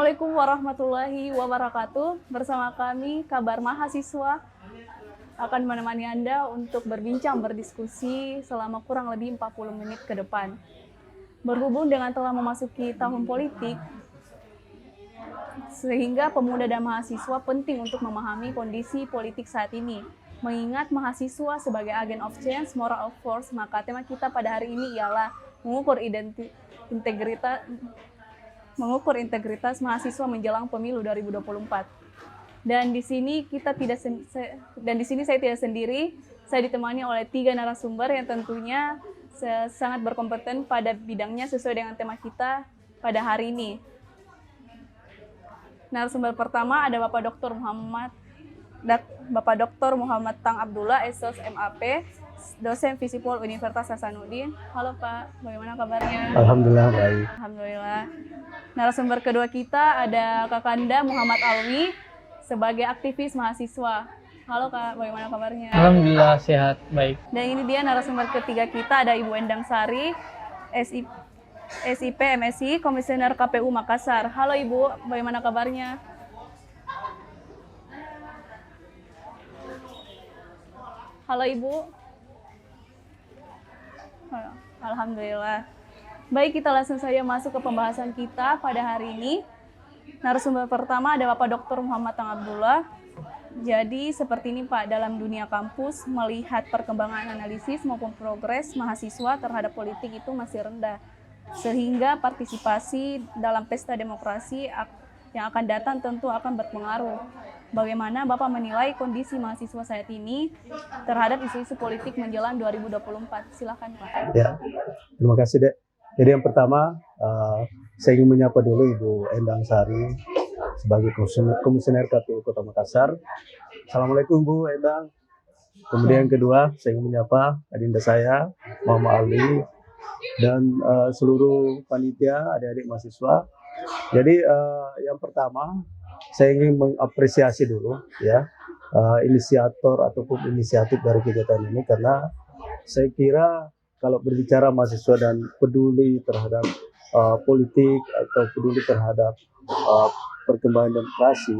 Assalamualaikum warahmatullahi wabarakatuh. Bersama kami Kabar Mahasiswa akan menemani Anda untuk berbincang, berdiskusi selama kurang lebih 40 menit ke depan. Berhubung dengan telah memasuki tahun politik, sehingga pemuda dan mahasiswa penting untuk memahami kondisi politik saat ini. Mengingat mahasiswa sebagai agen of change, moral of force, maka tema kita pada hari ini ialah mengukur integritas mahasiswa menjelang pemilu 2024. Dan di sini saya tidak sendiri. Saya ditemani oleh 3 narasumber yang tentunya sangat berkompeten pada bidangnya sesuai dengan tema kita pada hari ini. Narasumber pertama ada Bapak Dr. Muhammad Tang Abdullah, Esos MAP, dosen Visipol Universitas Hasanuddin. Halo Pak, bagaimana kabarnya? Alhamdulillah baik. Alhamdulillah. Narasumber kedua kita ada Kakanda Muhammad Alwi sebagai aktivis mahasiswa. Halo Kak, bagaimana kabarnya? Alhamdulillah sehat, baik. Dan ini dia narasumber ketiga kita, ada Ibu Endang Sari, SIP MSI, Komisioner KPU Makassar. Halo Ibu, bagaimana kabarnya? Halo Ibu. Alhamdulillah. Baik, kita langsung saja masuk ke pembahasan kita pada hari ini. Narasumber pertama ada Bapak Dr. Muhammad Tang Abdullah. Jadi seperti ini Pak, dalam dunia kampus melihat perkembangan analisis maupun progres mahasiswa terhadap politik itu masih rendah. Sehingga partisipasi dalam pesta demokrasi yang akan datang tentu akan berpengaruh. Bagaimana Bapak menilai kondisi mahasiswa saat ini terhadap isu-isu politik menjelang 2024? Silakan Pak. Ya, terima kasih Dek. Jadi yang pertama, saya ingin menyapa dulu Ibu Endang Sari sebagai Komisioner KPU Kota Makassar. Assalamualaikum Bu Endang. Kemudian yang kedua, saya ingin menyapa adinda saya, Mama Ali, dan seluruh panitia, adik-adik mahasiswa. Jadi yang pertama, saya ingin mengapresiasi dulu ya inisiator ataupun inisiatif dari kegiatan ini, karena saya kira kalau berbicara mahasiswa dan peduli terhadap politik atau peduli terhadap perkembangan demokrasi,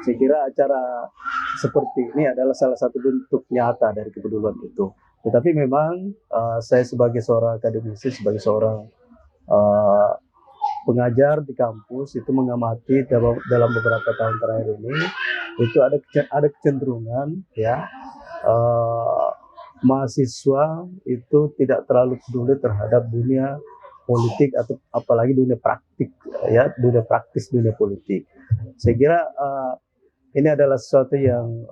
saya kira acara seperti ini adalah salah satu bentuk nyata dari kepedulian itu. Tetapi memang saya sebagai seorang akademisi, sebagai seorang pengajar di kampus itu mengamati dalam beberapa tahun terakhir ini itu ada kecenderungan ya mahasiswa itu tidak terlalu peduli terhadap dunia politik atau apalagi dunia praktik ya, dunia praktis dunia politik. Saya kira ini adalah sesuatu yang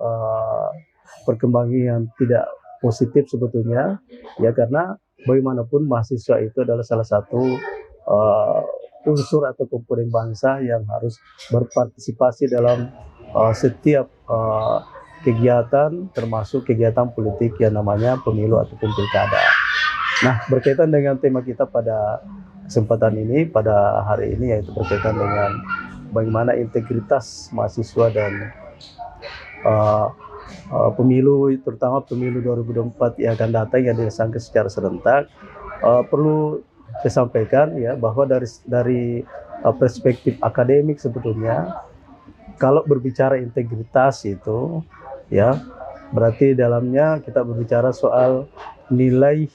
perkembangan yang tidak positif sebetulnya ya, karena bagaimanapun mahasiswa itu adalah salah satu unsur atau komponen bangsa yang harus berpartisipasi dalam setiap kegiatan, termasuk kegiatan politik yang namanya pemilu ataupun pilkada. Nah, berkaitan dengan tema kita pada kesempatan ini, pada hari ini, yaitu berkaitan dengan bagaimana integritas mahasiswa dan pemilu, terutama pemilu 2024 yang akan datang yang dilaksanakan secara serentak. Perlu saya sampaikan ya bahwa dari perspektif akademik sebetulnya kalau berbicara integritas itu ya berarti dalamnya kita berbicara soal nilai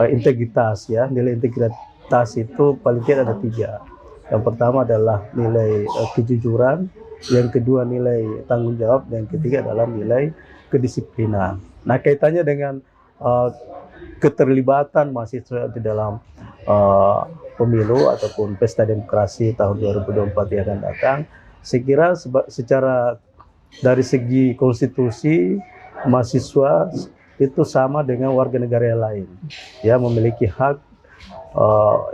integritas ya. Nilai integritas itu paling tidak ada 3. Yang pertama adalah nilai kejujuran, yang kedua nilai tanggung jawab, dan yang ketiga adalah nilai kedisiplinan. Nah, kaitannya dengan keterlibatan mahasiswa di dalam pemilu ataupun pesta demokrasi tahun 2024 yang akan datang, saya kira secara dari segi konstitusi mahasiswa itu sama dengan warga negara yang lain ya, memiliki hak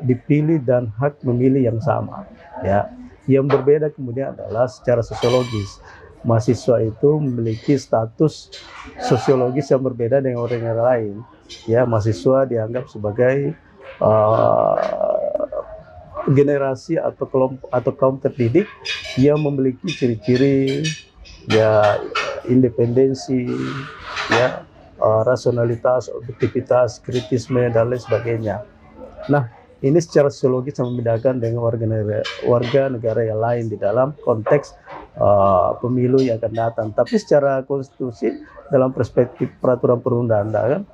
dipilih dan hak memilih yang sama ya. Yang berbeda kemudian adalah secara sosiologis, mahasiswa itu memiliki status sosiologis yang berbeda dengan orang negara lain ya. Mahasiswa dianggap sebagai generasi atau kelompok atau kaum terdidik yang memiliki ciri-ciri ya independensi ya, rasionalitas, objektivitas, kritisme dan lain sebagainya. Nah, ini secara sosiologis sama membedakan dengan warga negara yang lain di dalam konteks pemilu yang akan datang. Tapi secara konstitusi dalam perspektif peraturan perundang-undangan,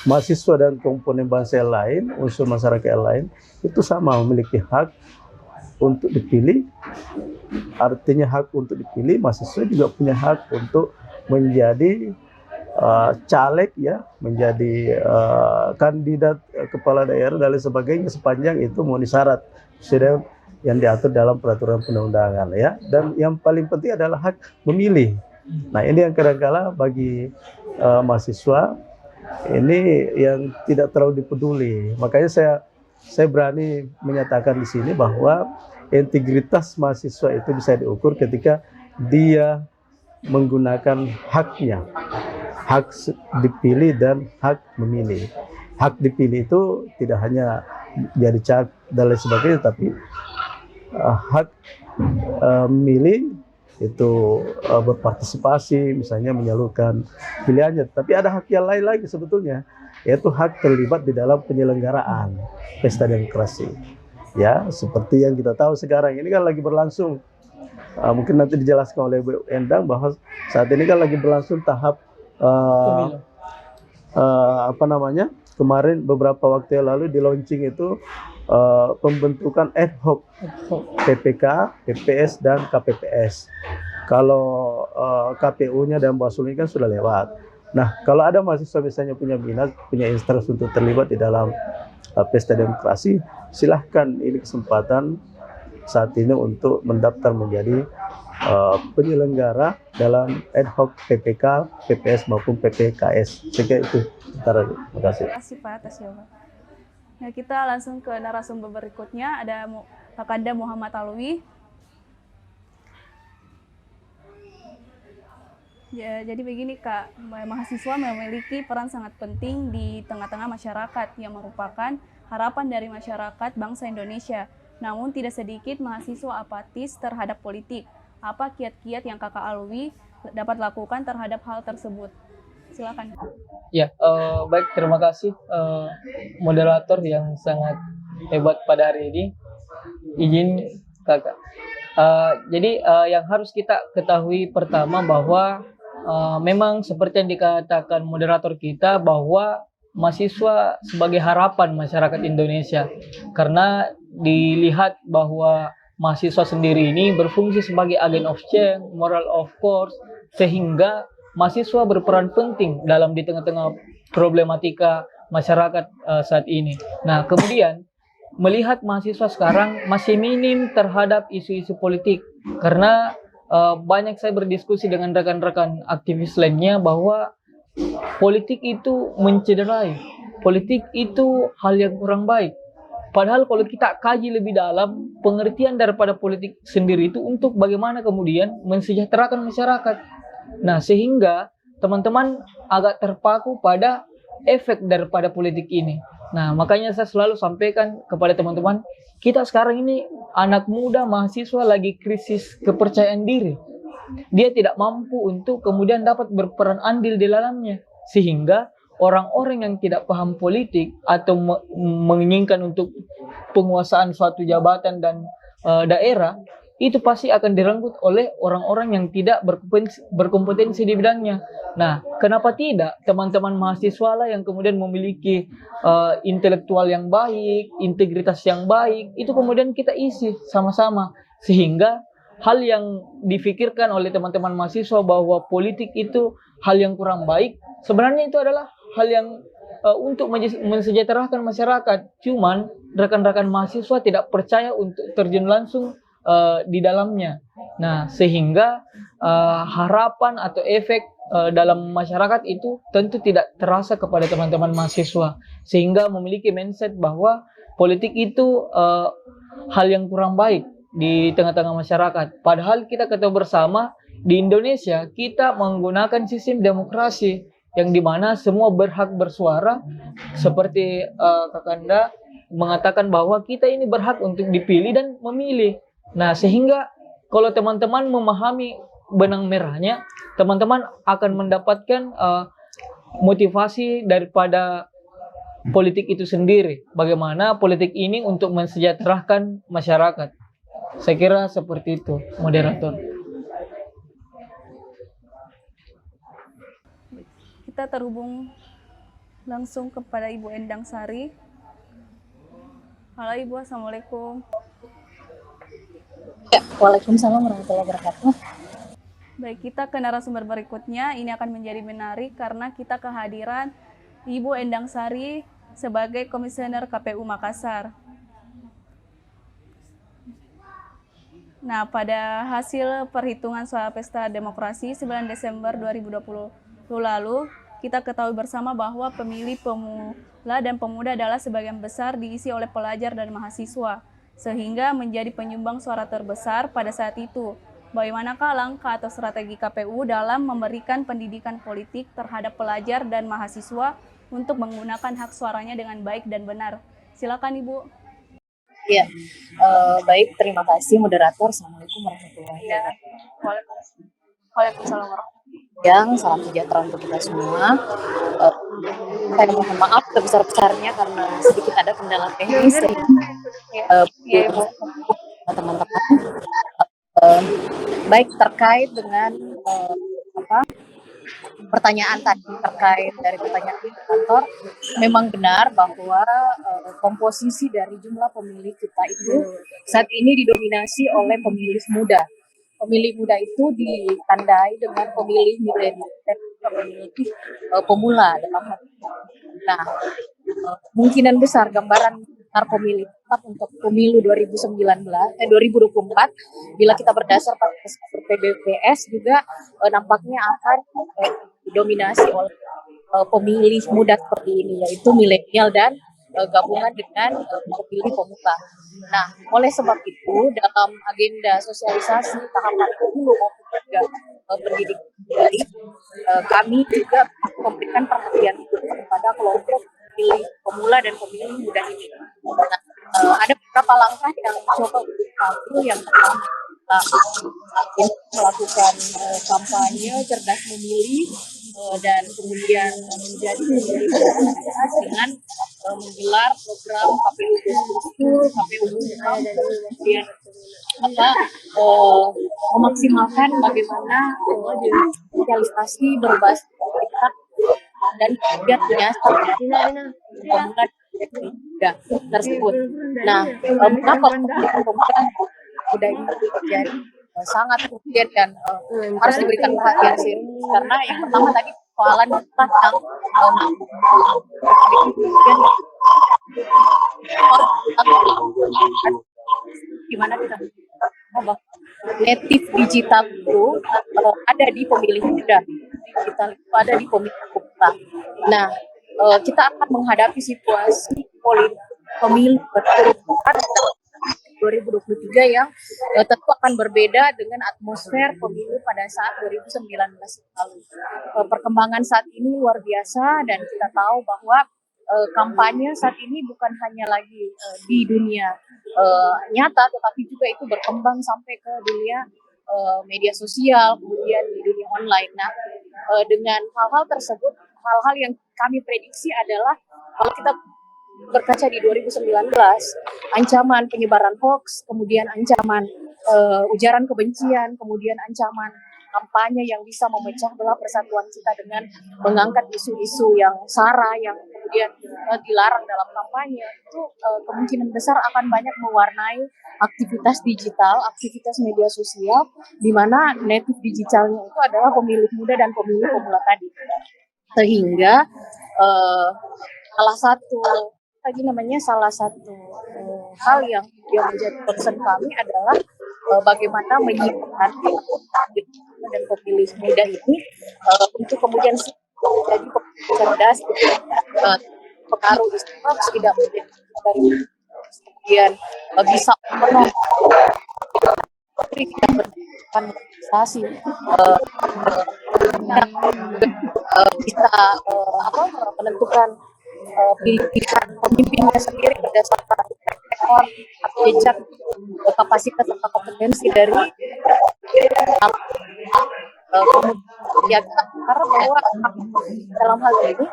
mahasiswa dan komponen bangsa yang lain, unsur masyarakat yang lain itu sama memiliki hak untuk dipilih. Artinya hak untuk dipilih, mahasiswa juga punya hak untuk menjadi caleg, ya, menjadi kandidat kepala daerah dan lain sebagainya sepanjang itu memenuhi syarat sudah yang diatur dalam peraturan perundang-undangan, ya. Dan yang paling penting adalah hak memilih. Nah, ini yang kadang-kala bagi mahasiswa ini yang tidak terlalu dipeduli. Makanya saya berani menyatakan di sini bahwa integritas mahasiswa itu bisa diukur ketika dia menggunakan haknya, hak dipilih dan hak memilih. Hak dipilih itu tidak hanya jadi caleg dan lain sebagainya, tapi hak memilih itu berpartisipasi, misalnya menyalurkan pilihannya. Tapi ada hak yang lain lagi sebetulnya, yaitu hak terlibat di dalam penyelenggaraan pesta demokrasi. Ya, seperti yang kita tahu sekarang ini kan lagi berlangsung. Mungkin nanti dijelaskan oleh Bu Endang bahwa saat ini kan lagi berlangsung tahap kemarin beberapa waktu yang lalu di launching itu pembentukan ad hoc PPK, PPS dan KPPS. Kalau KPU-nya dan Bawaslu kan sudah lewat. Nah, kalau ada mahasiswa misalnya punya minat, punya interest untuk terlibat di dalam pesta demokrasi, silahkan, ini kesempatan saat ini untuk mendaftar menjadi penyelenggara dalam ad hoc PPK, PPS maupun PPKS. Saya itu. Terima kasih. Terima kasih Pak atas jawaban. Nah, kita langsung ke narasumber berikutnya, ada Kakanda Muhammad Alwi. Ya, jadi begini Kak, mahasiswa memiliki peran sangat penting di tengah-tengah masyarakat yang merupakan harapan dari masyarakat bangsa Indonesia. Namun tidak sedikit mahasiswa apatis terhadap politik. Apa kiat-kiat yang Kakak Alwi dapat lakukan terhadap hal tersebut? Silakan. Ya, baik, terima kasih moderator yang sangat hebat pada hari ini. Izin Kakak. Jadi yang harus kita ketahui pertama bahwa memang seperti yang dikatakan moderator kita bahwa mahasiswa sebagai harapan masyarakat Indonesia, karena dilihat bahwa mahasiswa sendiri ini berfungsi sebagai agen of change, moral of force, sehingga mahasiswa berperan penting dalam di tengah-tengah problematika masyarakat saat ini. Nah, kemudian melihat mahasiswa sekarang masih minim terhadap isu-isu politik, karena banyak saya berdiskusi dengan rekan-rekan aktivis lainnya bahwa politik itu mencederai, politik itu hal yang kurang baik. Padahal kalau kita kaji lebih dalam, pengertian daripada politik sendiri itu untuk bagaimana kemudian mensejahterakan masyarakat. Nah, sehingga teman-teman agak terpaku pada efek daripada politik ini. Nah, makanya saya selalu sampaikan kepada teman-teman, kita sekarang ini anak muda mahasiswa lagi krisis kepercayaan diri. Dia tidak mampu untuk kemudian dapat berperan andil di dalamnya. Sehingga orang-orang yang tidak paham politik atau menginginkan untuk penguasaan suatu jabatan dan daerah, itu pasti akan direnggut oleh orang-orang yang tidak berkompetensi di bidangnya. Nah, kenapa tidak teman-teman mahasiswa lah yang kemudian memiliki intelektual yang baik, integritas yang baik, itu kemudian kita isi sama-sama. Sehingga hal yang difikirkan oleh teman-teman mahasiswa bahwa politik itu hal yang kurang baik, sebenarnya itu adalah hal yang untuk mensejahterakan masyarakat. Cuman rekan-rekan mahasiswa tidak percaya untuk terjun langsung di dalamnya. Nah, sehingga harapan atau efek dalam masyarakat itu tentu tidak terasa kepada teman-teman mahasiswa, sehingga memiliki mindset bahwa politik itu hal yang kurang baik di tengah-tengah masyarakat. Padahal kita ketahui bersama di Indonesia kita menggunakan sistem demokrasi yang dimana semua berhak bersuara, seperti Kakanda mengatakan bahwa kita ini berhak untuk dipilih dan memilih. Nah, sehingga kalau teman-teman memahami benang merahnya, teman-teman akan mendapatkan motivasi daripada politik itu sendiri. Bagaimana politik ini untuk mensejahterakan masyarakat. Saya kira seperti itu, moderator. Kita terhubung langsung kepada Ibu Endang Sari. Halo Ibu, Assalamualaikum. Ya, Waalaikumsalam warahmatullahi wabarakatuh. Baik, kita ke narasumber berikutnya. Ini akan menjadi menarik karena kita kehadiran Ibu Endang Sari sebagai Komisioner KPU Makassar. Nah, pada hasil perhitungan suara pesta demokrasi 9 Desember 2020 lalu, kita ketahui bersama bahwa pemilih pemula dan pemuda adalah sebagian besar diisi oleh pelajar dan mahasiswa, sehingga menjadi penyumbang suara terbesar pada saat itu. Bagaimanakah langkah atau strategi KPU dalam memberikan pendidikan politik terhadap pelajar dan mahasiswa untuk menggunakan hak suaranya dengan baik dan benar? Silakan Ibu. Ya, baik, terima kasih moderator. Assalamualaikum warahmatullahi wabarakatuh. Waalaikumsalam warahmatullahi Yang salam sejahtera untuk kita semua. Saya mohon maaf sebesar-besarnya karena sedikit ada kendala teknis. Teman-teman. Baik, terkait dengan pertanyaan tadi terkait dari pertanyaan moderator, memang benar bahwa komposisi dari jumlah pemilih kita itu saat ini didominasi oleh pemilih muda. Pemilih muda itu ditandai dengan pemilih milenial dan pemilih pemula dalam hal ini. Nah, kemungkinan besar gambaran pemilih tetap untuk pemilu 2024 bila kita berdasar pada survei BPS juga nampaknya akan didominasi oleh pemilih muda seperti ini, yaitu milenial dan gabungan dengan pemilih pemula. Nah, oleh sebab itu dalam agenda sosialisasi tahapan pemilu maupun juga pendidikan kami juga memberikan perhatian kepada kelompok pemilih pemula dan pemilih muda ini. Nah, ada beberapa langkah yang coba diambil. Yang pertama, melakukan kampanye cerdas memilih dan kemudian menjadi pemilih dengan menggelar program KPU School, KPU Muda, kemudian memaksimalkan bagaimana sosialisasi berbasis kita dan kemudian punya pemula tersebut. Nah, mengapa pemuda muda ini menjadi sangat kemudian dan harus diberikan perhatian serius, karena yang pertama tadi persoalan tentang gimana kita native digital itu ada di pemilih muda, digital itu ada di pemilih muda. Nah, kita akan menghadapi situasi pemilih berturut-turut 2023 yang tentu akan berbeda dengan atmosfer pemilu pada saat 2019 lalu. Perkembangan saat ini luar biasa dan kita tahu bahwa kampanye saat ini bukan hanya lagi di dunia nyata, tetapi juga itu berkembang sampai ke dunia media sosial, kemudian di dunia online. Nah, dengan hal-hal tersebut, hal-hal yang kami prediksi adalah kalau kita berkaca di 2019, ancaman penyebaran hoax, kemudian ancaman ujaran kebencian, kemudian ancaman kampanye yang bisa memecah belah persatuan kita dengan mengangkat isu-isu yang sara, yang kemudian dilarang dalam kampanye, itu kemungkinan besar akan banyak mewarnai aktivitas digital, aktivitas media sosial, di mana native digitalnya itu adalah pemilih muda dan pemilih pemula tadi. Sehingga salah satu hal yang menjadi concern kami adalah bagaimana menyiapkan dan pemilih muda ini untuk kemudian menjadi pemilih cerdas, pengaruh istimewa tidak menjadi dari kemudian bisa menolak tidak berdasarkan mobilisasi, bisa menentukan pilihan pemimpinnya sendiri berdasarkan rekor, jejak, kapasitas atau kompetensi dari Kemudian ya kita berharap bahwa dalam hal ini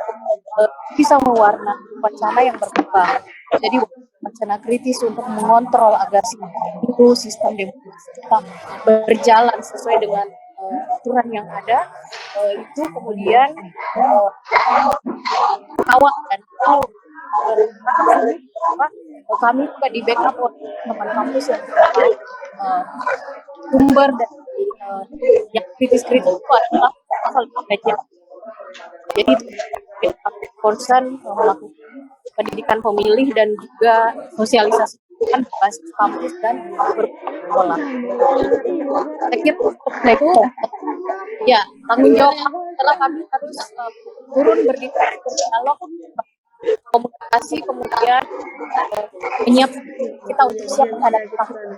bisa mewarnai wacana yang berkembang. Jadi wacana kritis untuk mengontrol agar sistem demokrasi kita berjalan sesuai dengan aturan yang ada, itu kemudian kawal dan itu kami juga di backup oleh teman kampus yang sumber dari yang kritis-kritis itu adalah pasal pengajian. Jadi itu concern melakukan pendidikan pemilih dan juga sosialisasi kan basis kampus dan bersekolah. Saya kira itu ya tanggung jawab adalah kami harus turun berdiskusi, berdialog, komunikasi, kemudian menyiapkan kita untuk siap menghadapi tahun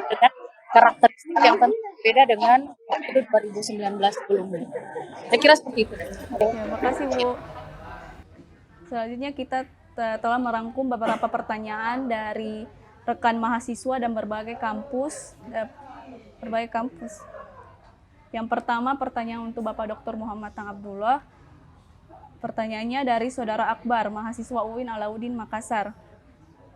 dengan karakteristik yang tentu berbeda dengan itu 2019 sebelumnya. Saya kira seperti itu. Terima kasih Bu. Selanjutnya kita telah merangkum beberapa pertanyaan dari rekan mahasiswa dan berbagai kampus. Yang pertama pertanyaan untuk Bapak Dr. Muhammad Tang Abdullah. Pertanyaannya dari Saudara Akbar, mahasiswa UIN Alauddin Makassar.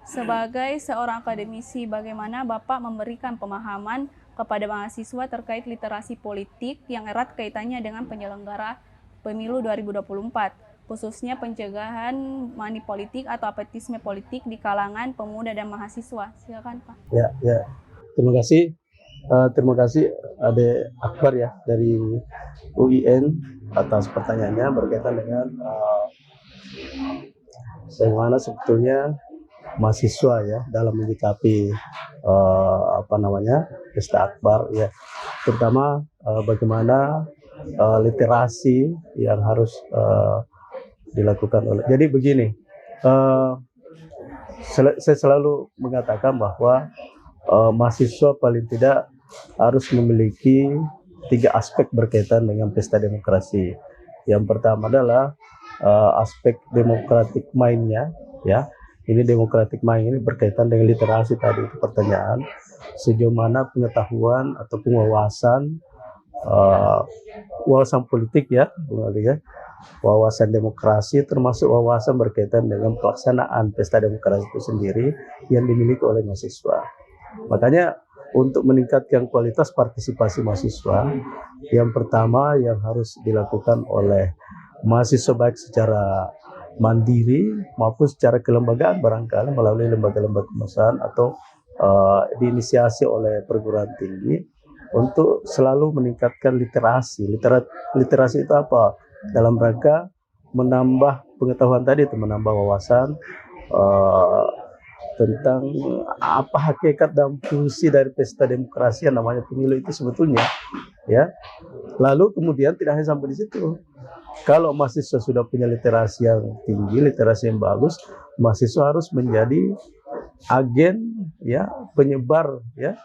Sebagai seorang akademisi, bagaimana Bapak memberikan pemahaman kepada mahasiswa terkait literasi politik yang erat kaitannya dengan penyelenggara pemilu 2024, khususnya pencegahan money politik atau apatisme politik di kalangan pemuda dan mahasiswa? Silakan Pak. Ya. Terima kasih Ade Akbar ya dari UIN atas pertanyaannya berkaitan dengan bagaimana sebetulnya mahasiswa ya dalam menyikapi pesta Akbar ya, terutama bagaimana literasi yang harus dilakukan oleh. Jadi begini, saya selalu mengatakan bahwa mahasiswa paling tidak harus memiliki 3 aspek berkaitan dengan pesta demokrasi. Yang pertama adalah aspek democratic mind-nya ya. Ini democratic mind ini berkaitan dengan literasi tadi itu pertanyaan, sejauh mana pengetahuan ataupun wawasan politik ya, wawasan demokrasi termasuk wawasan berkaitan dengan pelaksanaan pesta demokrasi itu sendiri yang dimiliki oleh mahasiswa. Makanya untuk meningkatkan kualitas partisipasi mahasiswa, yang pertama yang harus dilakukan oleh mahasiswa baik secara mandiri maupun secara kelembagaan barangkali melalui lembaga-lembaga kemasan atau diinisiasi oleh perguruan tinggi untuk selalu meningkatkan literasi. Literasi itu apa? Dalam rangka menambah pengetahuan tadi itu, menambah wawasan tentang apa hakikat dan fungsi dari pesta demokrasi yang namanya pemilu itu sebetulnya ya. Lalu kemudian tidak hanya sampai di situ. Kalau mahasiswa sudah punya literasi yang tinggi, literasi yang bagus, mahasiswa harus menjadi agen ya, penyebar ya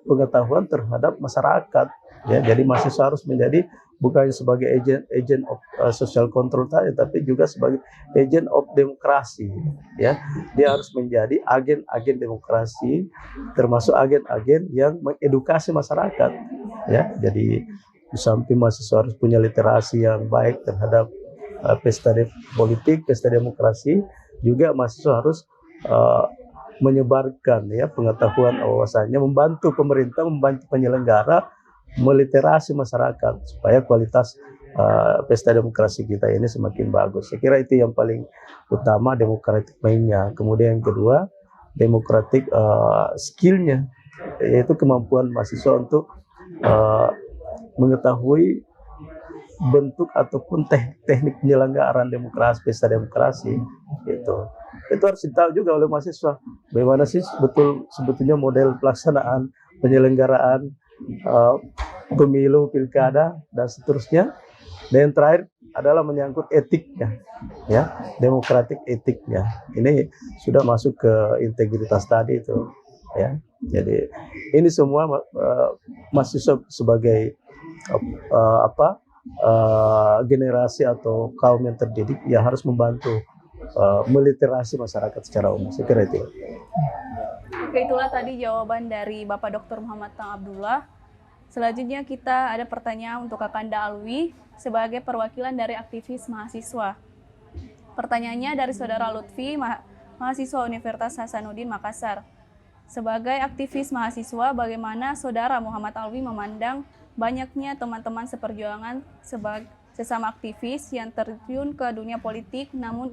pengetahuan terhadap masyarakat ya. Jadi mahasiswa harus menjadi bukan sebagai agent of social control saja, tapi juga sebagai agent of demokrasi ya. Dia harus menjadi agen-agen demokrasi, termasuk agen-agen yang mengedukasi masyarakat ya. Jadi di samping mahasiswa harus punya literasi yang baik terhadap pesta politik, pesta demokrasi, juga mahasiswa harus menyebarkan ya pengetahuan wawasannya, membantu pemerintah, membantu penyelenggara meliterasi masyarakat supaya kualitas pesta demokrasi kita ini semakin bagus. Saya kira itu yang paling utama, demokratik mainnya. Kemudian yang kedua, demokratik skillnya, yaitu kemampuan mahasiswa untuk mengetahui bentuk ataupun teknik penyelenggaraan demokrasi, pesta demokrasi itu harus ditahu juga oleh mahasiswa. Bagaimana sih sebetulnya model pelaksanaan penyelenggaraan pemilu, pilkada dan seterusnya. Dan yang terakhir adalah menyangkut etiknya ya, demokratik etiknya. Ini sudah masuk ke integritas tadi itu ya. Jadi ini semua mahasiswa sebagai generasi atau kaum yang terdidik yang harus membantu meliterasi masyarakat secara umum. Saya kira itu. Oke, itulah tadi jawaban dari Bapak Dr. Muhammad Tang Abdullah. Selanjutnya kita ada pertanyaan untuk Kakanda Alwi sebagai perwakilan dari aktivis mahasiswa. Pertanyaannya dari Saudara Lutfi, mahasiswa Universitas Hasanuddin Makassar. Sebagai aktivis mahasiswa, bagaimana Saudara Muhammad Alwi memandang banyaknya teman-teman seperjuangan sebagai sesama aktivis yang terjun ke dunia politik, namun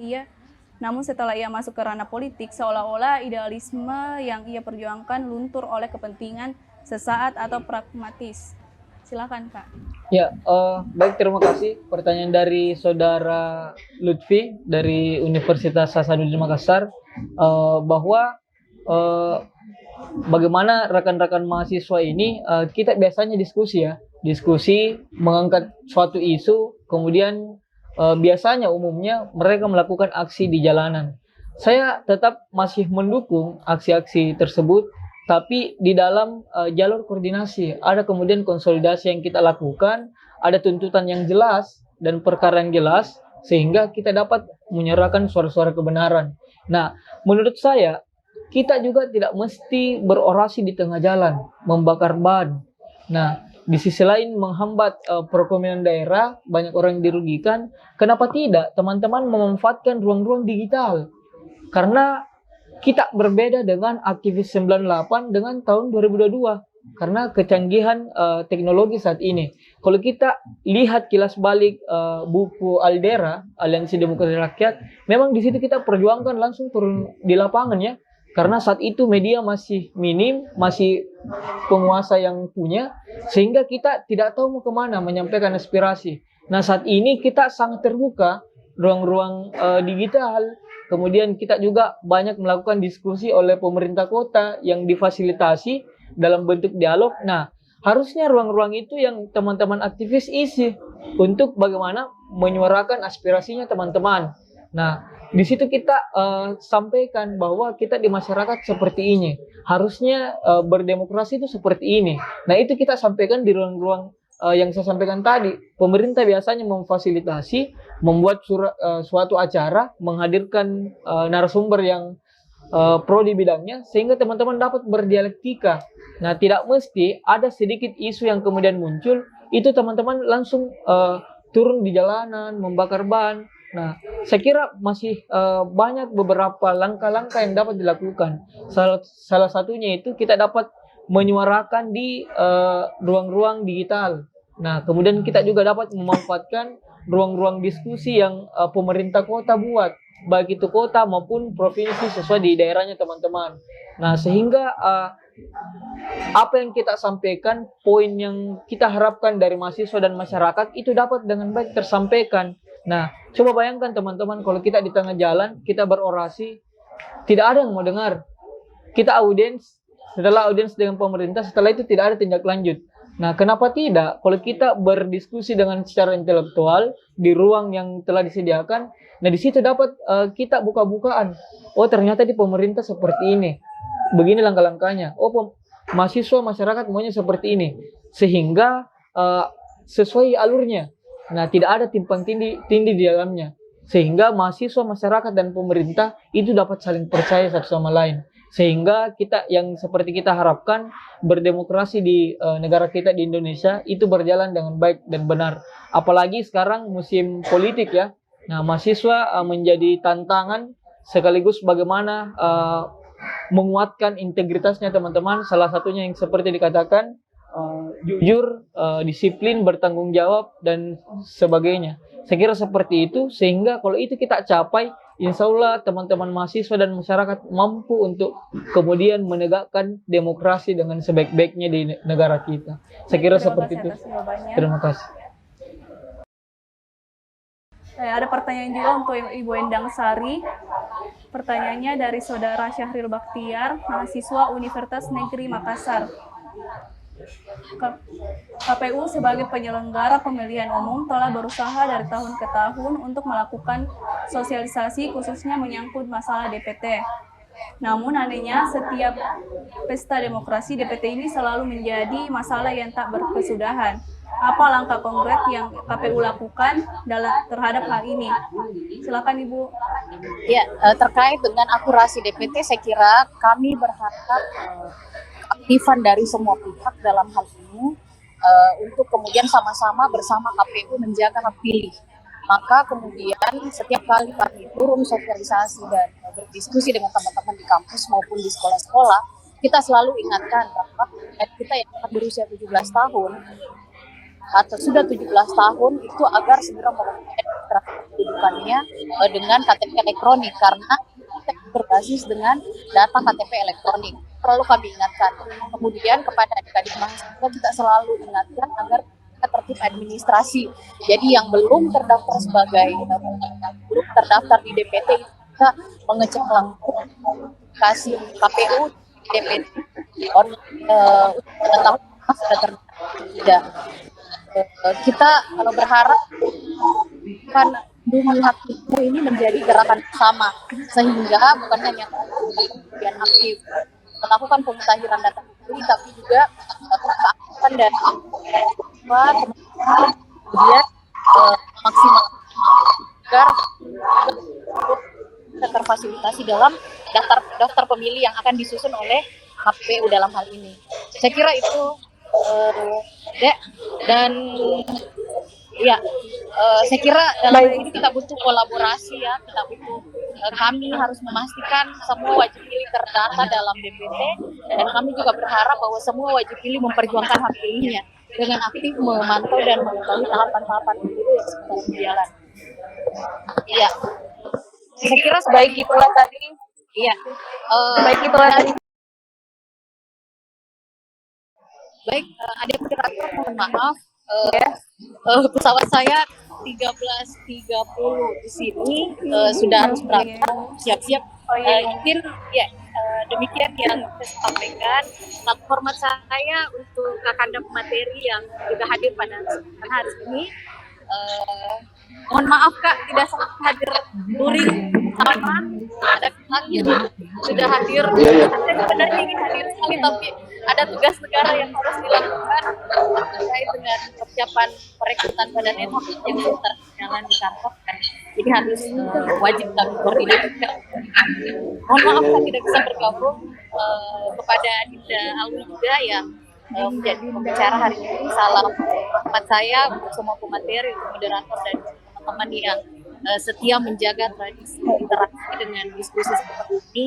setelah ia masuk ke ranah politik, seolah-olah idealisme yang ia perjuangkan luntur oleh kepentingan sesaat atau pragmatis. Silakan, Kak. Ya, baik, terima kasih. Pertanyaan dari Saudara Lutfi dari Universitas Hasanuddin Makassar, bahwa bagaimana rekan-rekan mahasiswa ini, kita biasanya diskusi mengangkat suatu isu, kemudian biasanya umumnya mereka melakukan aksi di jalanan. Saya tetap masih mendukung aksi-aksi tersebut, tapi di dalam jalur koordinasi, ada kemudian konsolidasi yang kita lakukan, ada tuntutan yang jelas dan perkara yang jelas, sehingga kita dapat menyuarakan suara-suara kebenaran. Nah, menurut saya, kita juga tidak mesti berorasi di tengah jalan, membakar ban. Nah, di sisi lain menghambat perekonomian daerah, banyak orang yang dirugikan. Kenapa tidak teman-teman memanfaatkan ruang-ruang digital? Karena kita berbeda dengan aktivis 98 dengan tahun 2022 karena kecanggihan teknologi saat ini. Kalau kita lihat kilas balik buku Aldera, Aliansi Demokrasi Rakyat, memang di situ kita perjuangkan langsung turun di lapangan ya. Karena saat itu media masih minim, masih penguasa yang punya, sehingga kita tidak tahu mau kemana menyampaikan aspirasi. Nah, saat ini kita sangat terbuka, ruang-ruang digital. Kemudian kita juga banyak melakukan diskusi oleh pemerintah kota yang difasilitasi dalam bentuk dialog. Nah, harusnya ruang-ruang itu yang teman-teman aktivis isi untuk bagaimana menyuarakan aspirasinya teman-teman. Nah, di situ kita sampaikan bahwa kita di masyarakat seperti ini. Harusnya berdemokrasi itu seperti ini. Nah, itu kita sampaikan di ruang-ruang yang saya sampaikan tadi. Pemerintah biasanya memfasilitasi, membuat suatu acara, menghadirkan narasumber yang pro di bidangnya, sehingga teman-teman dapat berdialektika. Nah, tidak mesti ada sedikit isu yang kemudian muncul, itu teman-teman langsung turun di jalanan, membakar ban. Nah, saya kira masih banyak beberapa langkah-langkah yang dapat dilakukan. Salah satunya itu kita dapat menyuarakan di ruang-ruang digital. Nah, kemudian kita juga dapat memanfaatkan ruang-ruang diskusi yang pemerintah kota buat, baik itu kota maupun provinsi sesuai di daerahnya teman-teman. Nah, sehingga apa yang kita sampaikan, poin yang kita harapkan dari mahasiswa dan masyarakat itu dapat dengan baik tersampaikan. Nah, coba bayangkan teman-teman kalau kita di tengah jalan, kita berorasi, tidak ada yang mau dengar. Kita audiens, setelah audiens dengan pemerintah, setelah itu tidak ada tindak lanjut. Nah, kenapa tidak? Kalau kita berdiskusi dengan secara intelektual di ruang yang telah disediakan, nah di situ dapat kita buka-bukaan. Oh, ternyata di pemerintah seperti ini. Begini langkah-langkahnya. Oh, mahasiswa masyarakat maunya seperti ini. Sehingga sesuai alurnya. Nah, tidak ada timpang tindih di dalamnya. Sehingga mahasiswa, masyarakat, dan pemerintah itu dapat saling percaya satu sama lain. Sehingga kita yang seperti kita harapkan berdemokrasi di negara kita di Indonesia itu berjalan dengan baik dan benar. Apalagi sekarang musim politik ya. Nah, mahasiswa menjadi tantangan sekaligus bagaimana menguatkan integritasnya teman-teman. Salah satunya yang seperti dikatakan jujur, disiplin, bertanggung jawab, dan sebagainya. Saya kira seperti itu, sehingga kalau itu kita capai, insya Allah teman-teman mahasiswa dan masyarakat mampu untuk kemudian menegakkan demokrasi dengan sebaik-baiknya di negara kita. Saya kira seperti itu. Terima kasih. Ada pertanyaan juga untuk Ibu Endang Sari. Pertanyaannya dari Saudara Syahril Bakhtiar, mahasiswa Universitas Negeri Makassar. KPU sebagai penyelenggara pemilihan umum telah berusaha dari tahun ke tahun untuk melakukan sosialisasi khususnya menyangkut masalah DPT. Namun anehnya setiap pesta demokrasi DPT ini selalu menjadi masalah yang tak berkesudahan. Apa langkah konkret yang KPU lakukan terhadap hal ini? Silakan Ibu. Ya, terkait dengan akurasi DPT, saya kira kami berharap keaktifan dari semua pihak dalam hal ini, untuk kemudian sama-sama bersama KPU menjaga hak pilih. Maka kemudian setiap kali kami turun sosialisasi dan berdiskusi dengan teman-teman di kampus maupun di sekolah-sekolah, kita selalu ingatkan bahwa kita yang akan berusia 17 tahun atau sudah 17 tahun itu agar segera memulai kehidupannya dengan KTP elektronik, karena kita berbasis dengan data KTP elektronik. Perlu kami ingatkan. Kemudian kepada adik-adik mahasiswa kita selalu ingatkan agar tertib administrasi. Jadi yang belum terdaftar sebagai grup terdaftar di DPT itu kita mengecek langsung kasih KPU DPT tahu sudah terdaftar tidak. Kita berharap kan Demi Hak Itu ini menjadi gerakan bersama, sehingga bukan hanya kemudian aktif melakukan pemutahiran data ini, tapi juga keaktifan dan kemudian maksimal agar terfasilitasi dalam daftar pemilih yang akan disusun oleh KPU dalam hal ini. Saya kira itu Dek, dan ya saya kira dalam hal ini kita butuh kolaborasi ya, kita butuh kami harus memastikan semua wajib pilih terdata dalam DPT, dan kami juga berharap bahwa semua wajib pilih memperjuangkan hak pilihnya dengan aktif memantau dan mengetahui tahapan-tahapan pemilu yang sedang berjalan. Iya, saya kira Baik itulah tadi. iya. Baik itulah tadi. Baik, ada moderator, mohon maaf. Pesawat saya 13.30 di sini sudah harus berangkat, siap-siap. Mungkin ya demikian yang saya sampaikan. Format saya untuk Kakanda materi yang juga hadir pada hari ini. Mohon maaf Kak, tidak sempat hadir luring sama. Ada lagi sudah hadir. Saya sebenarnya ingin hadir sekali, tapi ada tugas negara yang harus dilakukan terkait dengan persiapan perekrutan badan ad hoc yang sebentar jalan di kantor. Jadi harus wajib kami koordinasikan. Mohon maaf Kak tidak bisa bergabung. Kepada Dinda Alwi juga yang menjadi pembicara hari ini. Salam hormat saya untuk semua pemateri, untuk moderator dan teman-teman yang setia menjaga tradisi interaksi dengan diskusi seperti ini.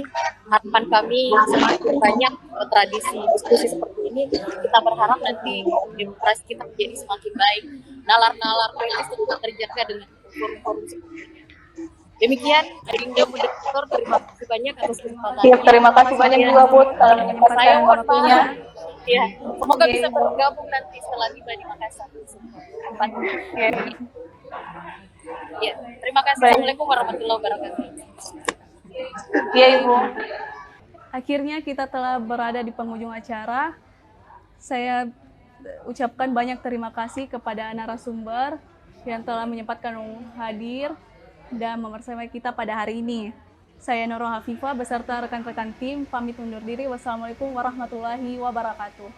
Harapan kami semakin banyak tradisi diskusi seperti ini. Kita berharap nanti demokrasi kita menjadi semakin baik. Nalar-nalar kritis tetap terjaga dengan forum-forum seperti ini. Demikian, Dinda Moderator, terima kasih banyak atas kesempatannya. Siap, terima kasih banyak juga Put Saya mohon waktunya. maaf. Ya, semoga bisa bergabung nanti setelah tiba di Makassar. Ya, terima kasih. Assalamualaikum warahmatullahi wabarakatuh. Ya Ibu. Akhirnya kita telah berada di penghujung acara. Saya ucapkan banyak terima kasih kepada narasumber yang telah menyempatkan hadir dan membersamai kita pada hari ini. Saya Nurul Hafifah beserta rekan-rekan tim pamit undur diri. Wassalamualaikum warahmatullahi wabarakatuh.